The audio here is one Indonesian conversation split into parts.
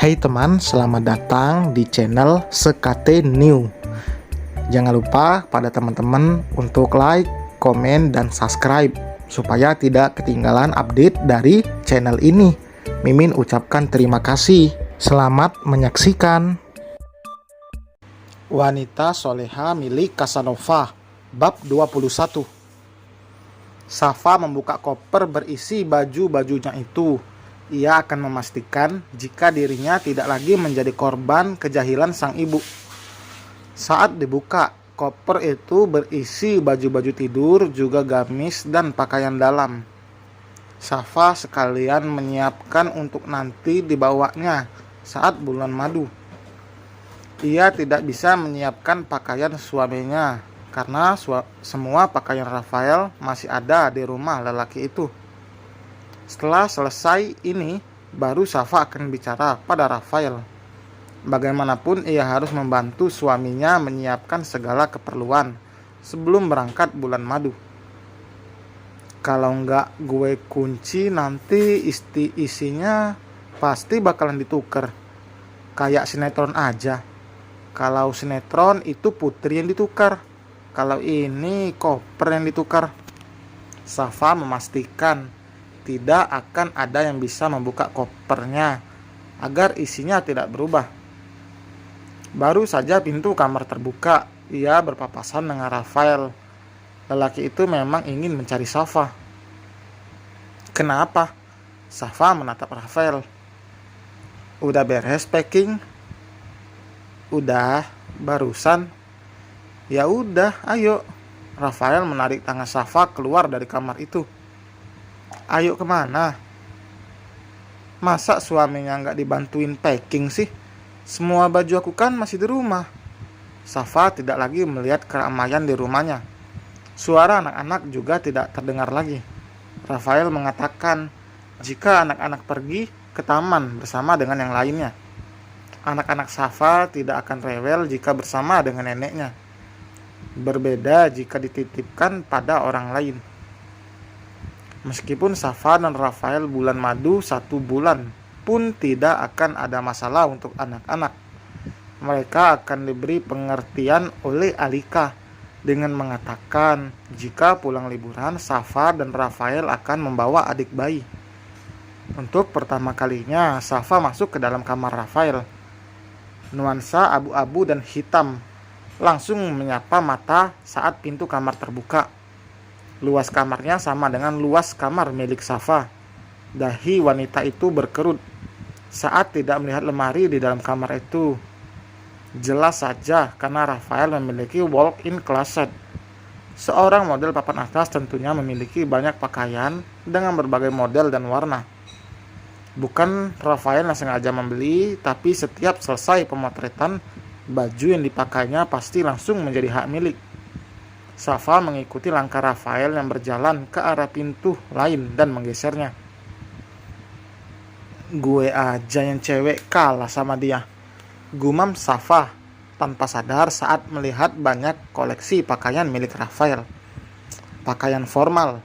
Hai teman, selamat datang di channel Sekate New. Jangan lupa pada teman-teman untuk like, komen, dan subscribe supaya tidak ketinggalan update dari channel ini. Mimin ucapkan terima kasih. Selamat menyaksikan. Wanita soleha milik Casanova, bab 21. Safa membuka koper berisi baju-bajunya itu. Ia akan memastikan jika dirinya tidak lagi menjadi korban kejahilan sang ibu. Saat dibuka, koper itu berisi baju-baju tidur, juga gamis dan pakaian dalam. Safa sekalian menyiapkan untuk nanti dibawanya saat bulan madu. Ia tidak bisa menyiapkan pakaian suaminya karena semua pakaian Rafael masih ada di rumah lelaki itu. Setelah selesai ini, baru Safa akan bicara pada Rafael. Bagaimanapun ia harus membantu suaminya menyiapkan segala keperluan sebelum berangkat bulan madu. Kalau nggak gue kunci nanti isinya pasti bakalan ditukar. Kayak sinetron aja. Kalau sinetron itu putri yang ditukar. Kalau ini koper yang ditukar. Safa memastikan tidak akan ada yang bisa membuka kopernya agar isinya tidak berubah. Baru saja pintu kamar terbuka, ia berpapasan dengan Rafael. Lelaki itu memang ingin mencari Safa. Kenapa? Safa menatap Rafael. Udah beres packing? Udah, barusan. Ya udah, ayo. Rafael menarik tangan Safa keluar dari kamar itu. Ayo kemana? Masa suaminya nggak dibantuin packing sih? Semua baju aku kan masih di rumah. Safa tidak lagi melihat keramaian di rumahnya. Suara anak-anak juga tidak terdengar lagi. Rafael mengatakan jika anak-anak pergi ke taman bersama dengan yang lainnya. Anak-anak Safa tidak akan rewel jika bersama dengan neneknya. Berbeda jika dititipkan pada orang lain. Meskipun Safa dan Rafael bulan madu 1 bulan pun tidak akan ada masalah untuk anak-anak. Mereka akan diberi pengertian oleh Alika dengan mengatakan jika pulang liburan Safa dan Rafael akan membawa adik bayi. Untuk pertama kalinya Safa masuk ke dalam kamar Rafael. Nuansa abu-abu dan hitam langsung menyapa mata saat pintu kamar terbuka. Luas kamarnya sama dengan luas kamar milik Safa. Dahi wanita itu berkerut saat tidak melihat lemari di dalam kamar itu. Jelas saja karena Rafael memiliki walk-in closet. Seorang model papan atas tentunya memiliki banyak pakaian dengan berbagai model dan warna. Bukan Rafael yang sengaja membeli, tapi setiap selesai pemotretan, baju yang dipakainya pasti langsung menjadi hak milik. Safa mengikuti langkah Rafael yang berjalan ke arah pintu lain dan menggesernya. Gue aja yang cewek kalah sama dia, gumam Safa tanpa sadar saat melihat banyak koleksi pakaian milik Rafael. Pakaian formal,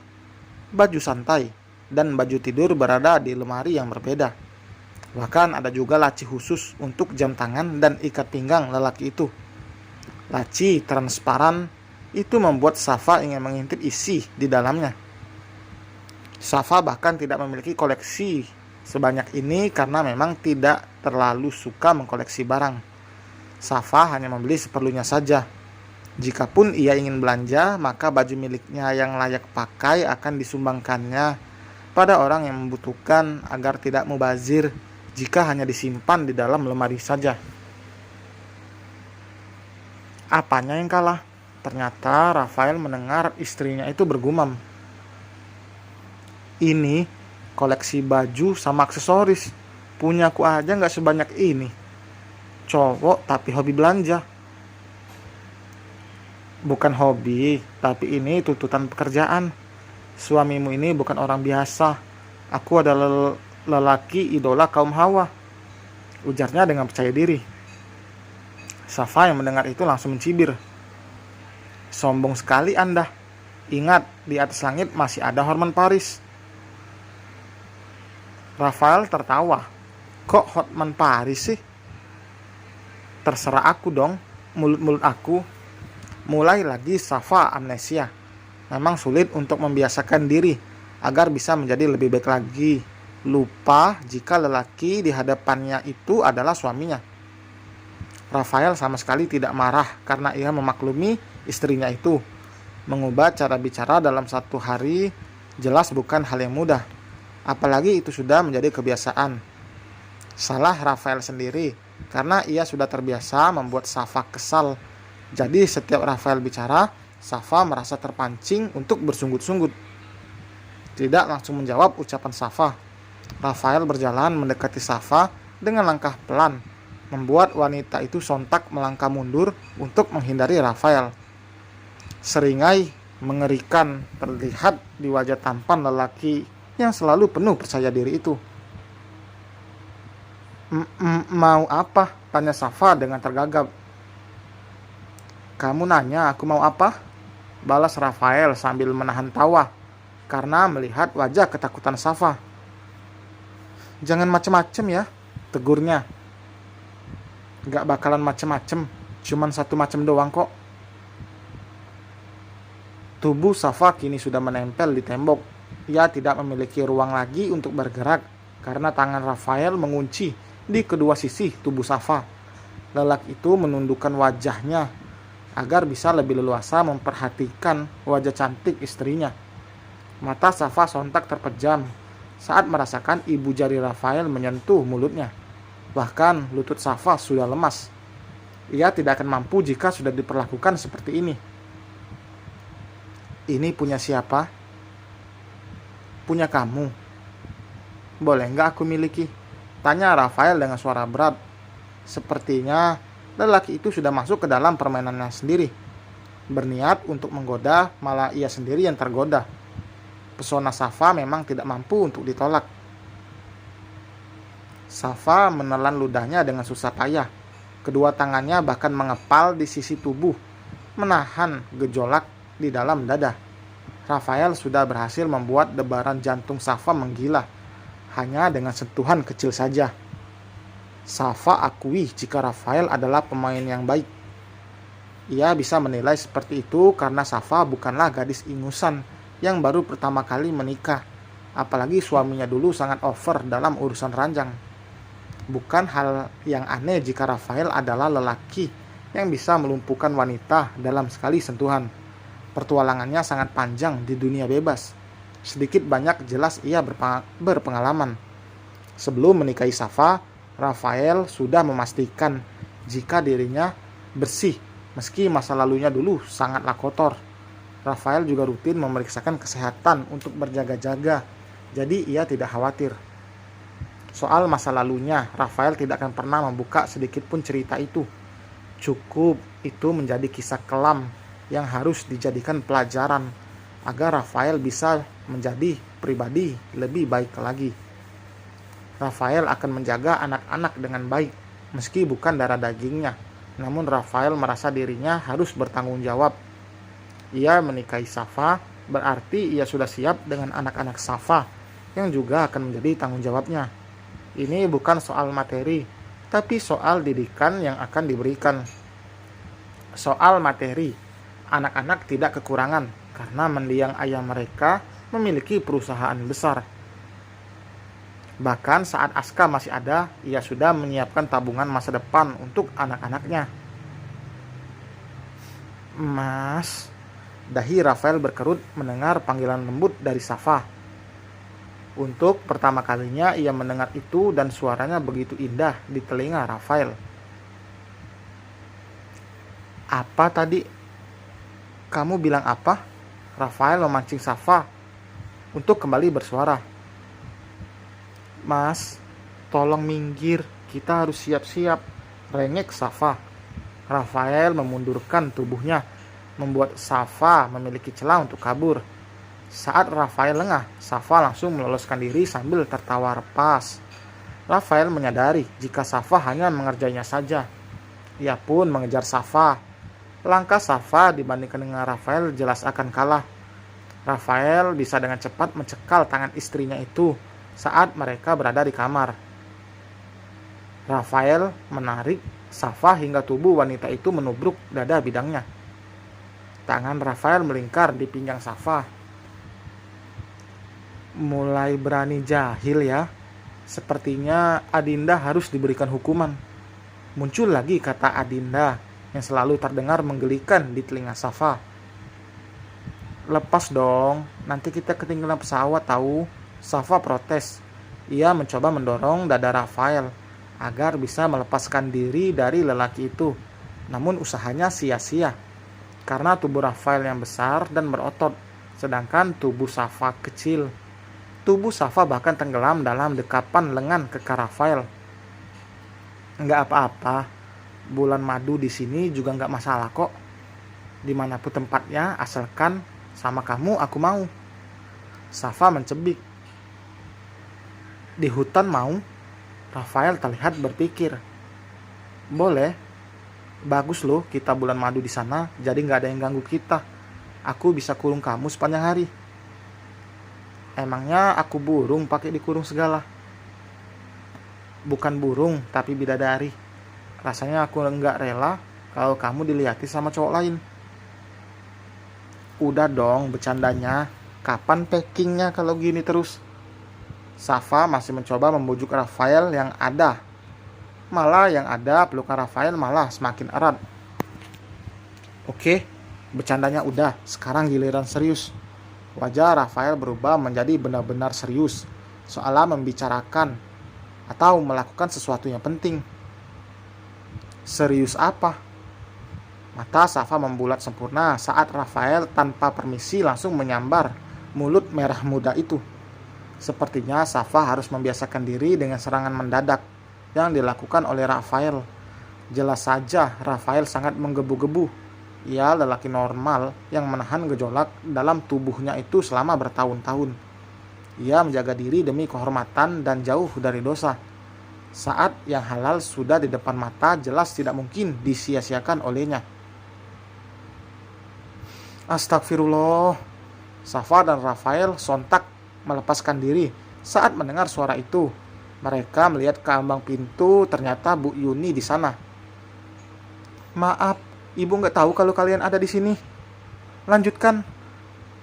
baju santai, dan baju tidur berada di lemari yang berbeda. Bahkan ada juga laci khusus untuk jam tangan dan ikat pinggang lelaki itu. Laci transparan itu membuat Safa ingin mengintip isi di dalamnya. Safa bahkan tidak memiliki koleksi sebanyak ini karena memang tidak terlalu suka mengkoleksi barang. Safa hanya membeli seperlunya saja. Jikapun ia ingin belanja, maka baju miliknya yang layak pakai akan disumbangkannya pada orang yang membutuhkan agar tidak mubazir jika hanya disimpan di dalam lemari saja. Apanya yang kalah? Ternyata Rafael mendengar istrinya itu bergumam. Ini koleksi baju sama aksesoris. Punyaku aja gak sebanyak ini. Cowok tapi hobi belanja. Bukan hobi, tapi ini tuntutan pekerjaan. Suamimu ini bukan orang biasa. Aku adalah lelaki idola kaum Hawa, ujarnya dengan percaya diri. Safa yang mendengar itu langsung mencibir. Sombong sekali Anda. Ingat, di atas langit masih ada Hormon Paris. Rafael tertawa. Kok Hotman Paris sih? Terserah aku dong, mulut-mulut aku. Mulai lagi Safa amnesia. Memang sulit untuk membiasakan diri agar bisa menjadi lebih baik lagi. Lupa jika lelaki di hadapannya itu adalah suaminya. Rafael sama sekali tidak marah karena ia memaklumi istrinya itu. Mengubah cara bicara dalam satu hari jelas bukan hal yang mudah. Apalagi itu sudah menjadi kebiasaan. Salah Rafael sendiri karena ia sudah terbiasa membuat Safa kesal. Jadi setiap Rafael bicara, Safa merasa terpancing untuk bersunggut-sunggut. Tidak langsung menjawab ucapan Safa. Rafael berjalan mendekati Safa dengan langkah pelan, membuat wanita itu sontak melangkah mundur untuk menghindari Rafael. Seringai mengerikan terlihat di wajah tampan lelaki yang selalu penuh percaya diri itu. Mau apa? Tanya Safa dengan tergagap. Kamu nanya aku mau apa? Balas Rafael sambil menahan tawa karena melihat wajah ketakutan Safa. Jangan macem-macem ya, tegurnya. Gak bakalan macem-macem, cuman satu macem doang kok. Tubuh Safa kini sudah menempel di tembok. Ia tidak memiliki ruang lagi untuk bergerak karena tangan Rafael mengunci di kedua sisi tubuh Safa. Lelaki itu menundukkan wajahnya agar bisa lebih leluasa memperhatikan wajah cantik istrinya. Mata Safa sontak terpejam saat merasakan ibu jari Rafael menyentuh mulutnya. Bahkan lutut Safa sudah lemas. Ia tidak akan mampu jika sudah diperlakukan seperti ini. Ini punya siapa? Punya kamu. Boleh nggak aku miliki? Tanya Rafael dengan suara berat. Sepertinya lelaki itu sudah masuk ke dalam permainannya sendiri. Berniat untuk menggoda, malah ia sendiri yang tergoda. Pesona Safa memang tidak mampu untuk ditolak. Safa menelan ludahnya dengan susah payah. Kedua tangannya bahkan mengepal di sisi tubuh, menahan gejolak di dalam dada. Rafael sudah berhasil membuat debaran jantung Safa menggila, hanya dengan sentuhan kecil saja. Safa akui jika Rafael adalah pemain yang baik. Ia bisa menilai seperti itu karena Safa bukanlah gadis ingusan yang baru pertama kali menikah. Apalagi suaminya dulu sangat over dalam urusan ranjang. Bukan hal yang aneh jika Rafael adalah lelaki yang bisa melumpuhkan wanita dalam sekali sentuhan. Pertualangannya sangat panjang di dunia bebas. Sedikit banyak jelas ia berpengalaman. Sebelum menikahi Safa, Rafael sudah memastikan jika dirinya bersih meski masa lalunya dulu sangatlah kotor. Rafael juga rutin memeriksakan kesehatan untuk berjaga-jaga, jadi ia tidak khawatir. Soal masa lalunya, Rafael tidak akan pernah membuka sedikit pun cerita itu. Cukup itu menjadi kisah kelam yang harus dijadikan pelajaran agar Rafael bisa menjadi pribadi lebih baik lagi. Rafael akan menjaga anak-anak dengan baik, meski bukan darah dagingnya. Namun Rafael merasa dirinya harus bertanggung jawab. Ia menikahi Safa, berarti ia sudah siap dengan anak-anak Safa, yang juga akan menjadi tanggung jawabnya. Ini bukan soal materi, tapi soal didikan yang akan diberikan. Soal materi, anak-anak tidak kekurangan, karena mendiang ayah mereka memiliki perusahaan besar. Bahkan saat Aska masih ada, ia sudah menyiapkan tabungan masa depan untuk anak-anaknya. Mas, dahi Rafael berkerut mendengar panggilan lembut dari Safa. Untuk pertama kalinya ia mendengar itu dan suaranya begitu indah di telinga Rafael. Apa tadi? Kamu bilang apa? Rafael memancing Safa untuk kembali bersuara. Mas, tolong minggir, kita harus siap-siap, rengek Safa. Rafael memundurkan tubuhnya, membuat Safa memiliki celah untuk kabur. Saat Rafael lengah, Safa langsung meloloskan diri sambil tertawa lepas. Rafael menyadari jika Safa hanya mengerjainya saja. Ia pun mengejar Safa. Langkah Safa dibandingkan dengan Rafael jelas akan kalah. Rafael bisa dengan cepat mencekal tangan istrinya itu saat mereka berada di kamar. Rafael menarik Safa hingga tubuh wanita itu menubruk dada bidangnya. Tangan Rafael melingkar di pinggang Safa. Mulai berani jahil ya. Sepertinya Adinda harus diberikan hukuman. Muncul lagi kata Adinda yang selalu terdengar menggelikan di telinga Safa. Lepas dong, nanti kita ketinggalan pesawat tahu. Safa protes. Ia mencoba mendorong dada Rafael agar bisa melepaskan diri dari lelaki itu. Namun usahanya sia-sia karena tubuh Rafael yang besar dan berotot, sedangkan tubuh Safa kecil. Tubuh Safa bahkan tenggelam dalam dekapan lengan kekar Rafael. Enggak apa-apa, bulan madu di sini juga enggak masalah kok. Dimanapun tempatnya, asalkan sama kamu aku mau. Safa mencebik. Di hutan mau? Rafael terlihat berpikir. Boleh. Bagus loh kita bulan madu di sana, jadi nggak ada yang ganggu kita. Aku bisa kurung kamu sepanjang hari. Emangnya aku burung pakai dikurung segala? Bukan burung, tapi bidadari. Rasanya aku nggak rela kalau kamu dilihati sama cowok lain. Udah dong bercandanya. Kapan packingnya kalau gini terus? Safa masih mencoba membujuk Rafael yang ada. Malah yang ada pelukan Rafael malah semakin erat. Oke, bercandanya udah, sekarang giliran serius. Wajah Rafael berubah menjadi benar-benar serius, seolah membicarakan atau melakukan sesuatu yang penting. Serius apa? Mata Safa membulat sempurna saat Rafael tanpa permisi langsung menyambar mulut merah muda itu. Sepertinya Safa harus membiasakan diri dengan serangan mendadak yang dilakukan oleh Rafael. Jelas saja Rafael sangat menggebu-gebu. Ia lelaki normal yang menahan gejolak dalam tubuhnya itu selama bertahun-tahun. Ia menjaga diri demi kehormatan dan jauh dari dosa. Saat yang halal sudah di depan mata, jelas tidak mungkin disia-siakan olehnya. Astagfirullah. Safa dan Rafael sontak melepaskan diri saat mendengar suara itu. Mereka melihat ke ambang pintu, ternyata Bu Yuni di sana. Maaf, Ibu nggak tahu kalau kalian ada di sini. Lanjutkan.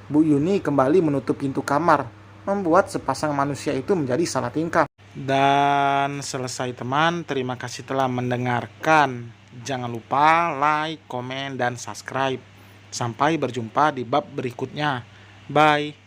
Bu Yuni kembali menutup pintu kamar, membuat sepasang manusia itu menjadi salah tingkah. Dan selesai teman, terima kasih telah mendengarkan. Jangan lupa like, komen, dan subscribe. Sampai berjumpa di bab berikutnya. Bye.